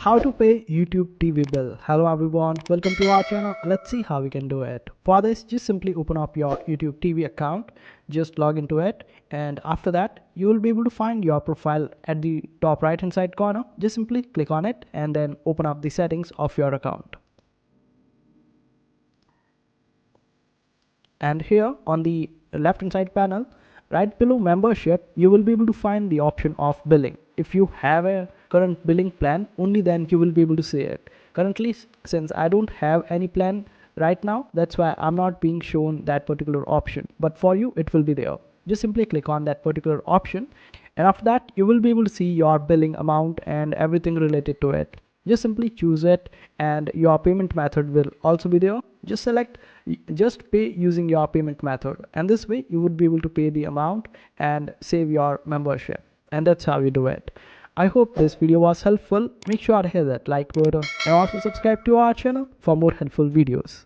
How to pay YouTube TV bill. Hello everyone, welcome to our channel. Let's see how we can do it. For this, just simply open up your YouTube TV account, just log into it, and after that you will be able to find your profile at the top right hand side corner. Just simply click on it and then open up the settings of your account. And here on the left hand side panel, right below membership, you will be able to find the option of billing. If you have a current billing plan, only then you will be able to see it. Currently, since I don't have any plan right now, that's why I'm not being shown that particular option, but for you it will be there. Just simply click on that particular option, and after that you will be able to see your billing amount and everything related to it. Just simply choose it, and your payment method will also be there. Just select just pay using your payment method, and this way you would be able to pay the amount and save your membership. And that's how you do it. I hope this video was helpful. Make sure to hit that like button and also subscribe to our channel for more helpful videos.